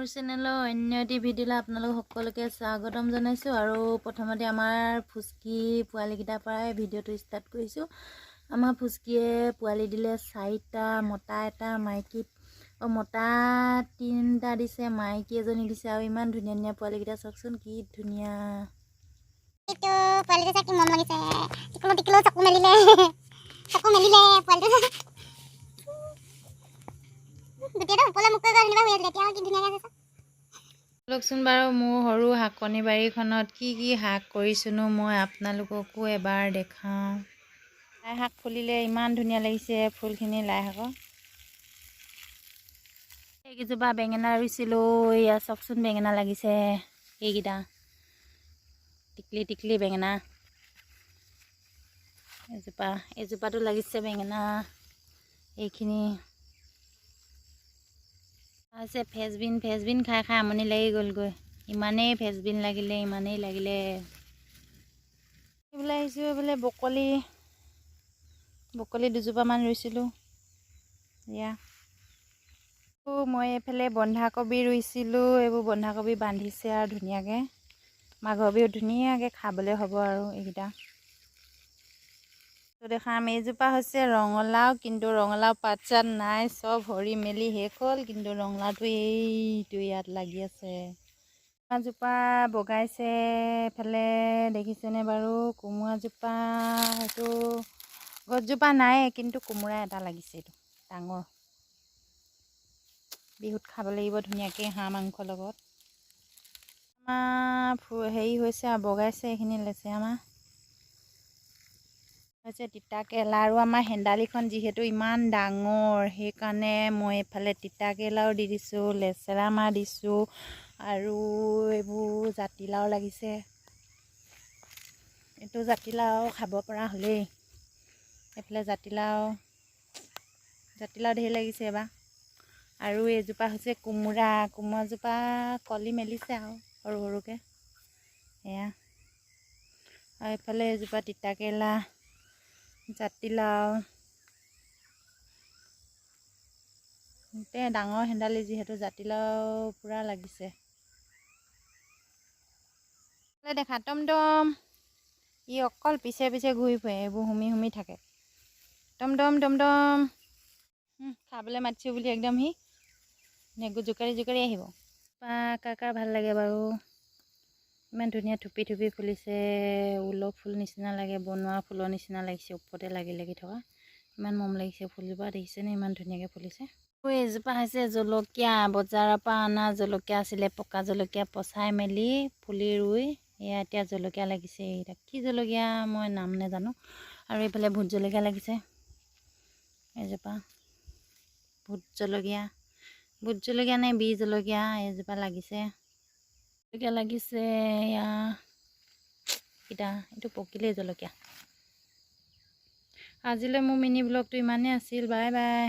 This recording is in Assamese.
মোৰ চেনেলৰ অন্য এটি ভিডিঅ'লৈ আপোনালোক সকলোকে স্বাগতম জনাইছোঁ। আৰু প্ৰথমতে আমাৰ ফুচকি পোৱালিকেইটাৰ পৰাই ভিডিঅ'টো ষ্টাৰ্ট কৰিছোঁ। আমাৰ ফুচকিয়ে পোৱালি দিলে 4টা, মতা এটা, মাইকী মতা 3টা দিছে, মাইকী এজনী দিছে। আৰু ইমান ধুনীয়া ধুনীয়া পোৱালিকেইটা চাওকচোন, কি ধুনীয়া। এইটো পোৱালিটো চাই কি মৰম লাগিছে। টিকলো টিকলো চকু মেলিলে পোৱালিটো গোটেইটো ওপৰলৈ মুখ কৰি গৈ ধুনীয়া হৈ আছে। এতিয়া কি ধুনীয়াকৈ আছে। লওকচোন বাৰু মোৰ সৰু শাকনি বাৰীখনত কি কি শাক কৰিছোঁনো মই আপোনালোককো এবাৰ দেখাওঁ। লাই শাক ফুলিলে ইমান ধুনীয়া লাগিছে ফুলখিনি লাই শাকৰ। এইকেইজোপা বেঙেনা ৰুইছিলোঁ, এয়া চাওকচোন বেঙেনা লাগিছে। এইকেইটা টিকলি টিকলি বেঙেনা। এজোপাটো লাগিছে বেঙেনা। এইখিনি আছে ফেচবিন খাই খাই আমনি লাগি গ'লগৈ। ইমানেই ফেচবিন লাগিলে এইফালে আহিছোঁ। এইফালে বকলি দুজোপামান ৰুইছিলোঁ। এয়া মই এইফালে বন্ধাকবি ৰুইছিলোঁ। এইবোৰ বন্ধাকবি বান্ধিছে আৰু ধুনীয়াকৈ মাঘৰ বিহুত ধুনীয়াকৈ খাবলৈ হ'ব। আৰু এইকেইটা দেখাম। এইজোপা হৈছে ৰঙালাও, কিন্তু ৰঙালাও পাত চাত নাই, চব সৰি মেলি শেষ হ'ল। কিন্তু ৰঙালাওটো এইটো ইয়াত লাগি আছে। কোমোৰাজোপা বগাইছে এফালে, দেখিছেনে বাৰু? কোমোৰাজোপা হয়তো গছজোপা নাই, কিন্তু কোমোৰা এটা লাগিছে। এইটো ডাঙৰ, বিহুত খাব লাগিব ধুনীয়াকৈ হাঁহ মাংসৰ লগত। আমাৰ হেৰি হৈছে আৰু বগাইছে এইখিনি লেচেৰা মাহ হৈছে, তিতা কেৰেলা। আৰু আমাৰ হেন্দালিখন যিহেতু ইমান ডাঙৰ, সেইকাৰণে মই এইফালে তিতা কেৰেলাও দি দিছোঁ, লেচেৰা মাহ দিছোঁ, আৰু এইবোৰ জাতিলাও লাগিছে। এইটো জাতিলাও খাব পৰা হ'লেই। এইফালে জাতিলাও ধেৰ লাগিছে এবাৰ। আৰু এইজোপা হৈছে কোমোৰাজোপা কলি মেলিছে আৰু সৰু সৰুকৈ। এয়া আৰু এইফালে এজোপা তিতা কেৰেলা, জাতিলাও। ডাঙৰ হেন্দালি যিহেতু জাতিলাও পূৰা লাগিছে। দেখা টমটম, ই অকল পিছে পিছে ঘূৰি ফুৰে, এইবোৰ হুমি থাকে। টমটম খাবলৈ মাতিছোঁ বুলি একদম সি জোকাৰি আহিব। কাৰ ভাল লাগে বাৰু? ইমান ধুনীয়া থুপি ফুলিছে। ঊলৰ ফুল নিচিনা লাগে, বনোৱা ফুলৰ নিচিনা লাগিছে। ওপৰতে লাগি থকা ইমান মৰম লাগিছে ফুলজোপা, দেখিছেনে ইমান ধুনীয়াকৈ ফুলিছে। এইজোপা হৈছে জলকীয়া, বজাৰৰ পৰা অনা জলকীয়া আছিলে, পকা জলকীয়া পচাই মেলি পুলি ৰুই এয়া এতিয়া জলকীয়া লাগিছে। এইকেইটা কি জলকীয়া মই নাম নাজানো। আৰু এইফালে ভোট জলকীয়া লাগিছে। এজোপা ভোট জলকীয়া নে বি জলকীয়া এজোপা লাগিছে। এয়া এইটো পকিলেই জলকীয়া। আজিলৈ মোৰ মিনি ব্লগটো ইমানেই আছিল। Bye bye.